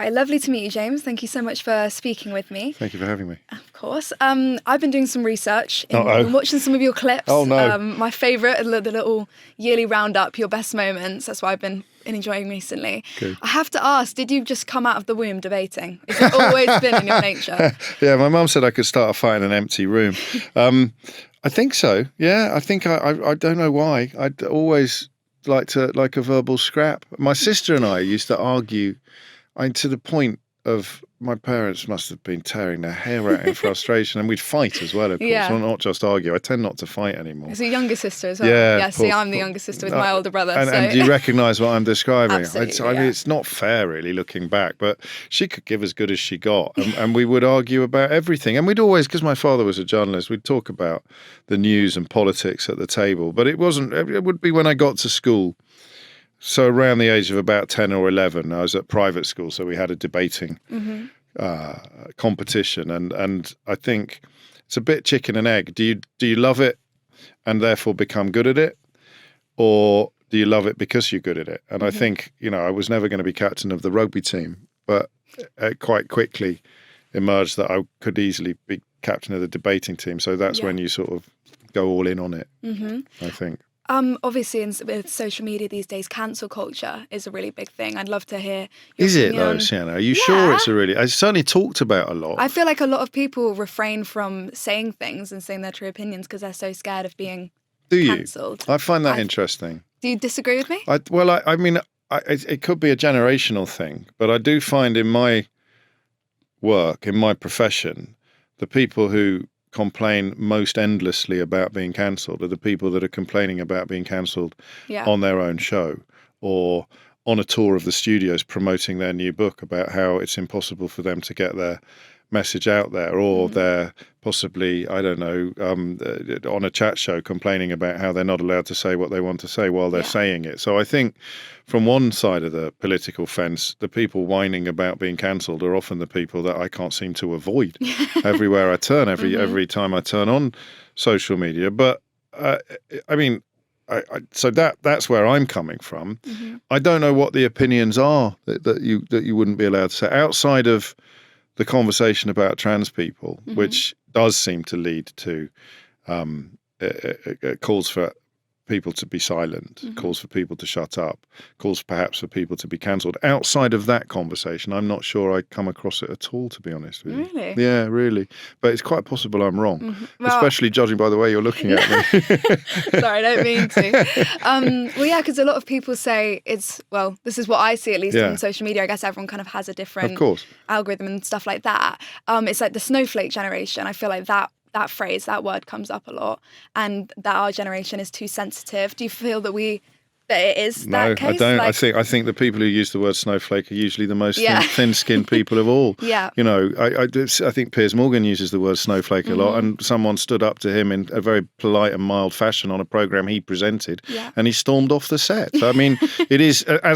Right, lovely to meet you, James. Thank you so much for speaking with me. Thank you for having me. Of course. I've been doing some research and watching some of your clips. Oh, no. My favourite, the little yearly roundup, your best moments. That's what I've been enjoying recently. Good. I have to ask, did you just come out of the womb debating? Has it always been in your nature? Yeah, my mum said I could start a fight in an empty room. I think so. Yeah, I think I don't know why. I'd always like a verbal scrap. My sister and I used to argue to the point of my parents must have been tearing their hair out in frustration, and we'd fight as well, of course. Yeah. Well, not just argue. I tend not to fight anymore. It's your younger sister as well. Yeah, See, I'm the younger sister with my older brother. And do you recognise what I'm describing? Absolutely, I mean, it's not fair, really, looking back, but she could give as good as she got, and we would argue about everything. And we'd always, because my father was a journalist, we'd talk about the news and politics at the table. But it would be when I got to school. So around the age of about 10 or 11, I was at private school, so we had a debating competition, and I think it's a bit chicken and egg. Do you love it and therefore become good at it, or do you love it because you're good at it? And I think, I was never going to be captain of the rugby team, but quite quickly emerged that I could easily be captain of the debating team. So that's when you sort of go all in on it, I think. Obviously, with social media these days, cancel culture is a really big thing. I'd love to hear your Is it though, opinion. Sienna? Are you sure it's it's certainly talked about a lot. I feel like a lot of people refrain from saying things and saying their true opinions because they're so scared of being cancelled. I find that interesting. Do you disagree with me? I mean, it could be a generational thing, but I do find in my work, in my profession, the people who complain most endlessly about being cancelled are the people that are complaining about being cancelled on their own show or on a tour of the studios promoting their new book about how it's impossible for them to get their message out there, or they're possibly, I don't know, on a chat show complaining about how they're not allowed to say what they want to say while they're saying it. So I think from one side of the political fence, the people whining about being cancelled are often the people that I can't seem to avoid everywhere I turn, every time I turn on social media. But I mean, so that's where I'm coming from. I don't know what the opinions are that you wouldn't be allowed to say outside of the conversation about trans people, which does seem to lead to calls for people to be silent, calls for people to shut up, calls perhaps for people to be cancelled. Outside of that conversation, I'm not sure I come across it at all, to be honest with you. Really? Yeah, really. But it's quite possible I'm wrong, especially judging by the way you're looking at me. Sorry, I don't mean to. Because a lot of people say this is what I see at least on social media. I guess everyone kind of has a different algorithm and stuff like that. It's like the snowflake generation. I feel like that phrase, that word comes up a lot, and that our generation is too sensitive. Do you feel that it is that case? No, I don't. I think the people who use the word snowflake are usually the most thin-skinned people of all. Yeah. I think Piers Morgan uses the word snowflake a lot, and someone stood up to him in a very polite and mild fashion on a program he presented, and he stormed off the set. I mean, it is I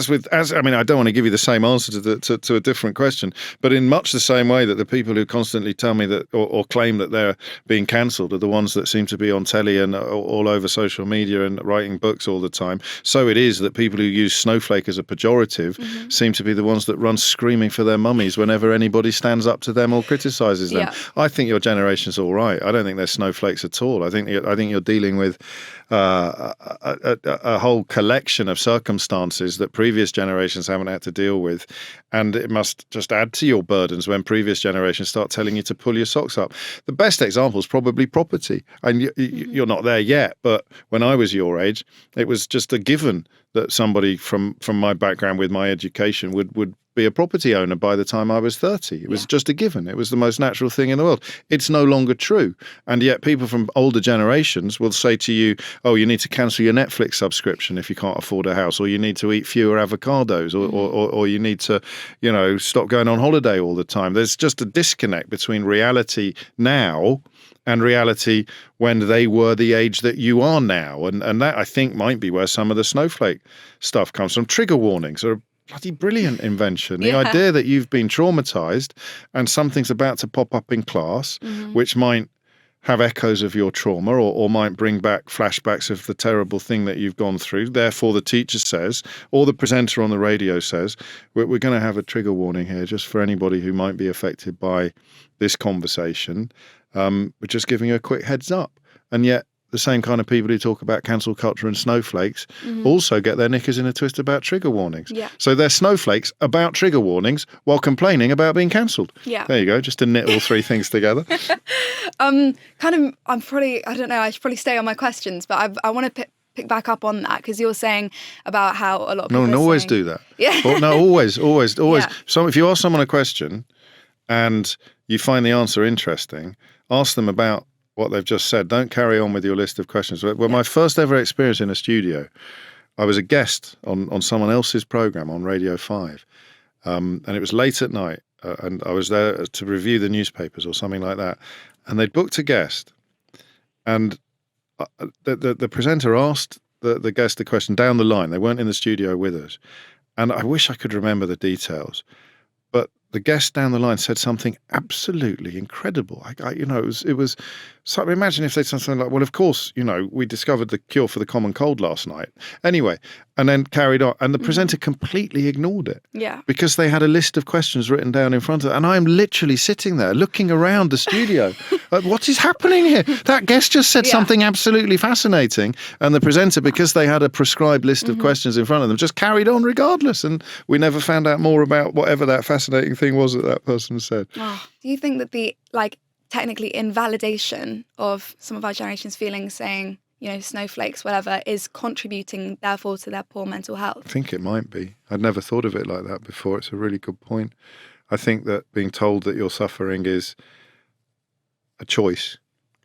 don't want to give you the same answer to a different question, but in much the same way that the people who constantly tell me that or claim that they're being cancelled are the ones that seem to be on telly and all over social media and writing books all the time. So it is that people who use snowflake as a pejorative seem to be the ones that run screaming for their mummies whenever anybody stands up to them or criticises them. I think your generation's all right. I don't think they're snowflakes at all. I think you're dealing with a whole collection of circumstances that previous generations haven't had to deal with, and it must just add to your burdens when previous generations start telling you to pull your socks up. The best example is probably property, and you're not there yet, but when I was your age, it was just a given that somebody from my background with my education would be a property owner by the time I was 30. It was just a given. It was the most natural thing in the world. It's no longer true. And yet people from older generations will say to you, oh, you need to cancel your Netflix subscription if you can't afford a house, or you need to eat fewer avocados, or you need to, stop going on holiday all the time. There's just a disconnect between reality now and reality when they were the age that you are now. And that, I think, might be where some of the snowflake stuff comes from. Trigger warnings are a bloody brilliant invention. The idea that you've been traumatized and something's about to pop up in class, which might have echoes of your trauma or might bring back flashbacks of the terrible thing that you've gone through. Therefore, the teacher says, or the presenter on the radio says, we're going to have a trigger warning here just for anybody who might be affected by this conversation. We're just giving you a quick heads up. And yet, the same kind of people who talk about cancel culture and snowflakes also get their knickers in a twist about trigger warnings. Yeah. So they're snowflakes about trigger warnings while complaining about being cancelled. Yeah. There you go, just to knit all three things together. I should probably stay on my questions, but I want to pick back up on that, because you're saying about how a lot of people always do that. Yeah. Always. Yeah. So if you ask someone a question and you find the answer interesting, ask them about what they've just said. Don't carry on with your list of questions. Well, my first ever experience in a studio, I was a guest on someone else's program on Radio 5, and it was late at night, and I was there to review the newspapers or something like that, and they'd booked a guest, and the presenter asked the guest the question down the line. They weren't in the studio with us, and I wish I could remember the details, but the guest down the line said something absolutely incredible. It was. So imagine if they said something like, "Well, of course, we discovered the cure for the common cold last night." Anyway, and then carried on, and the presenter completely ignored it. Yeah. Because they had a list of questions written down in front of them, and I'm literally sitting there looking around the studio. What is happening here? That guest just said something absolutely fascinating, and the presenter, because they had a prescribed list of questions in front of them, just carried on regardless, and we never found out more about whatever that fascinating thing was that person said. Oh, do you think that the technically invalidation of some of our generation's feelings, saying, snowflakes, whatever, is contributing therefore to their poor mental health? I think it might be. I'd never thought of it like that before. It's a really good point. I think that being told that you're suffering is a choice.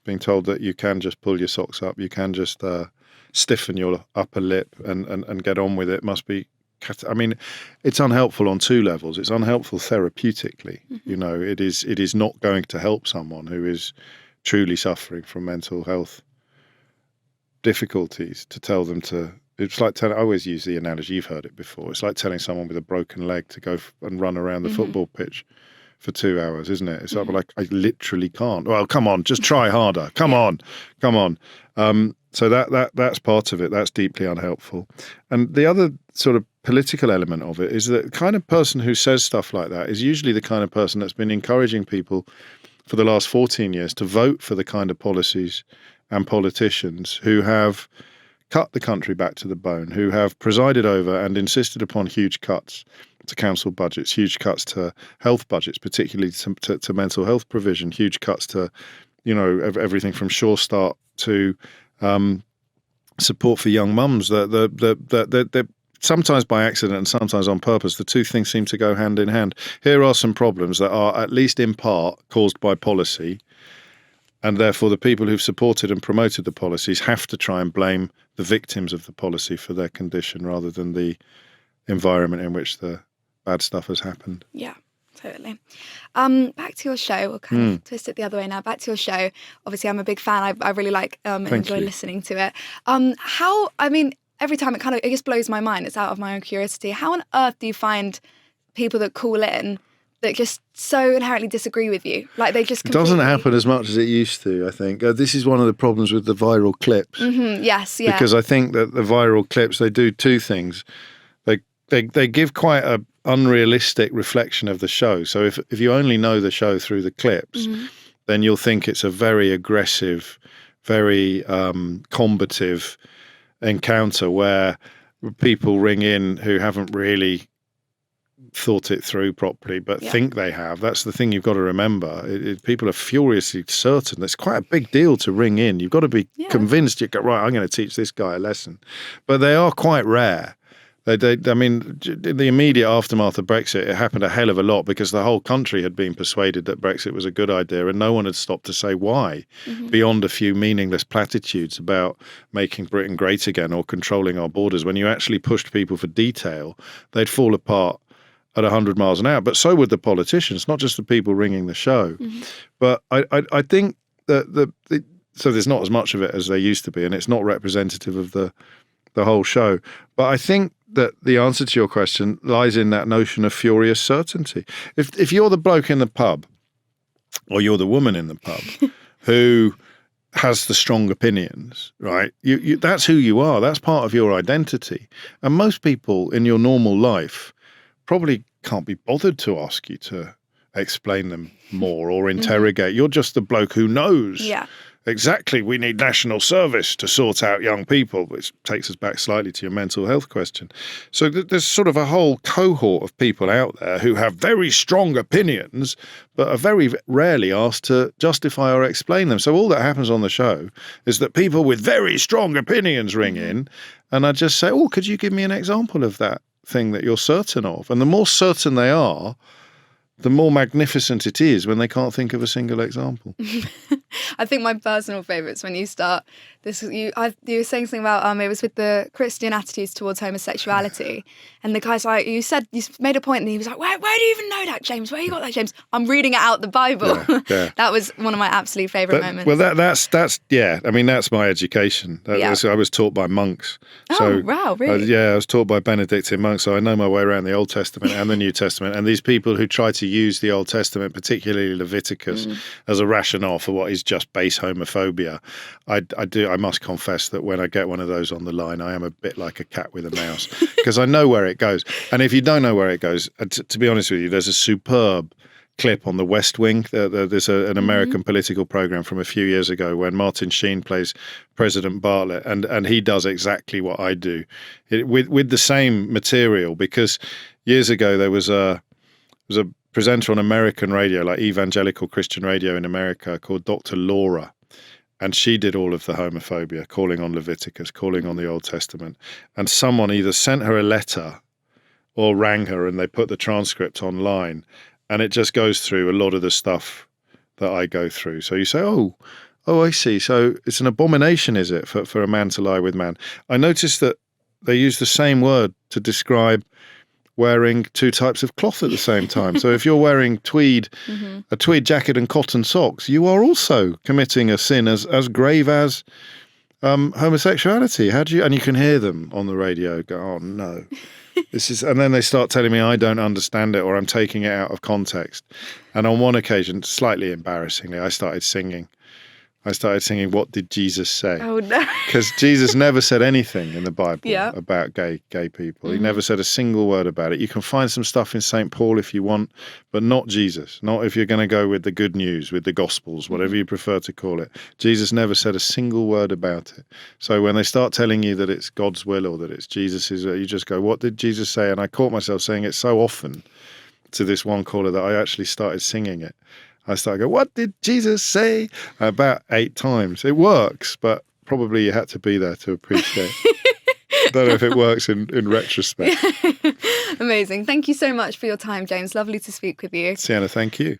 Being told that you can just pull your socks up, you can just stiffen your upper lip and get on with it must be. I mean, it's unhelpful on two levels. It's unhelpful therapeutically. It is not going to help someone who is truly suffering from mental health difficulties to tell them to. It's like I always use the analogy, you've heard it before. It's like telling someone with a broken leg to go and run around the football pitch for 2 hours, isn't it? It's like I literally can't. Well, come on, just try harder. Come on. So that's part of it. That's deeply unhelpful. And the other sort of political element of it is that the kind of person who says stuff like that is usually the kind of person that's been encouraging people for the last 14 years to vote for the kind of policies and politicians who have cut the country back to the bone, who have presided over and insisted upon huge cuts to council budgets, huge cuts to health budgets, particularly to mental health provision, huge cuts to, everything from Sure Start to support for young mums. That sometimes by accident and sometimes on purpose, the two things seem to go hand in hand. Here are some problems that are at least in part caused by policy, and therefore the people who've supported and promoted the policies have to try and blame the victims of the policy for their condition rather than the environment in which the bad stuff has happened. Yeah, totally. Back to your show. We'll kind of twist it the other way now. Back to your show. Obviously, I'm a big fan. I really like and enjoy listening to it. Every time it just blows my mind. It's out of my own curiosity. How on earth do you find people that call in that just so inherently disagree with you? Like they just completely... It doesn't happen as much as it used to, I think. This is one of the problems with the viral clips. Yes, yeah. Because I think that the viral clips, they do two things. They give quite a unrealistic reflection of the show. So if you only know the show through the clips, then you'll think it's a very aggressive, very combative encounter where people ring in who haven't really thought it through properly but think they have. That's the thing you've got to remember. People are furiously certain. It's quite a big deal to ring in. You've got to be convinced. You go, right, I'm going to teach this guy a lesson. But they are quite rare. In the immediate aftermath of Brexit, it happened a hell of a lot because the whole country had been persuaded that Brexit was a good idea and no one had stopped to say why, beyond a few meaningless platitudes about making Britain great again or controlling our borders. When you actually pushed people for detail, they'd fall apart at 100 miles an hour. But so would the politicians, not just the people ringing the show. But I think that so there's not as much of it as there used to be, and it's not representative of the whole show. But I think that the answer to your question lies in that notion of furious certainty. If you're the bloke in the pub, or you're the woman in the pub, who has the strong opinions, right? That's who you are. That's part of your identity. And most people in your normal life probably can't be bothered to ask you to explain them more or interrogate. You're just the bloke who knows. Yeah. Exactly, we need national service to sort out young people, which takes us back slightly to your mental health question. So there's sort of a whole cohort of people out there who have very strong opinions, but are very rarely asked to justify or explain them. So all that happens on the show is that people with very strong opinions ring in, and I just say, oh, could you give me an example of that thing that you're certain of? And the more certain they are, the more magnificent it is when they can't think of a single example. I think my personal favourite's when you start this. You were saying something about it was with the Christian attitudes towards homosexuality, and the guy's like, you made a point, and he was like, where do you even know that, James? Where you got that, James? I'm reading it out the Bible. Yeah. That was one of my absolute favourite moments. Well, that's yeah. I mean, that's my education. I was taught by monks. Oh, wow, really? I was taught by Benedictine monks, so I know my way around the Old Testament and the New Testament. And these people who try to use the Old Testament, particularly Leviticus, as a rationale for what is just base homophobia, I must confess that when I get one of those on the line, I am a bit like a cat with a mouse, because I know where it goes. And if you don't know where it goes, to be honest with you, there's a superb clip on the West Wing. There's an American political program from a few years ago when Martin Sheen plays President Bartlett, and he does exactly what I do with the same material, because years ago there was a presenter on American radio, like evangelical Christian radio in America, called Dr. Laura. And she did all of the homophobia, calling on Leviticus, calling on the Old Testament. And someone either sent her a letter or rang her, and they put the transcript online. And it just goes through a lot of the stuff that I go through. So you say, oh, I see. So it's an abomination, is it, for a man to lie with man? I noticed that they use the same word to describe wearing two types of cloth at the same time. So if you're wearing a tweed jacket and cotton socks, you are also committing a sin as grave as homosexuality. And you can hear them on the radio go, oh no, and then they start telling me I don't understand it, or I'm taking it out of context. And on one occasion, slightly embarrassingly, I started singing, what did Jesus say? Oh, no. Because Jesus never said anything in the Bible about gay people. He never said a single word about it. You can find some stuff in St. Paul if you want, but not Jesus. Not if you're going to go with the good news, with the Gospels, whatever you prefer to call it. Jesus never said a single word about it. So when they start telling you that it's God's will or that it's Jesus's, you just go, what did Jesus say? And I caught myself saying it so often to this one caller that I actually started singing it. I started going, what did Jesus say? About 8 times. It works, but probably you had to be there to appreciate it. Don't know if it works in retrospect. Amazing. Thank you so much for your time, James. Lovely to speak with you. Sienna, thank you.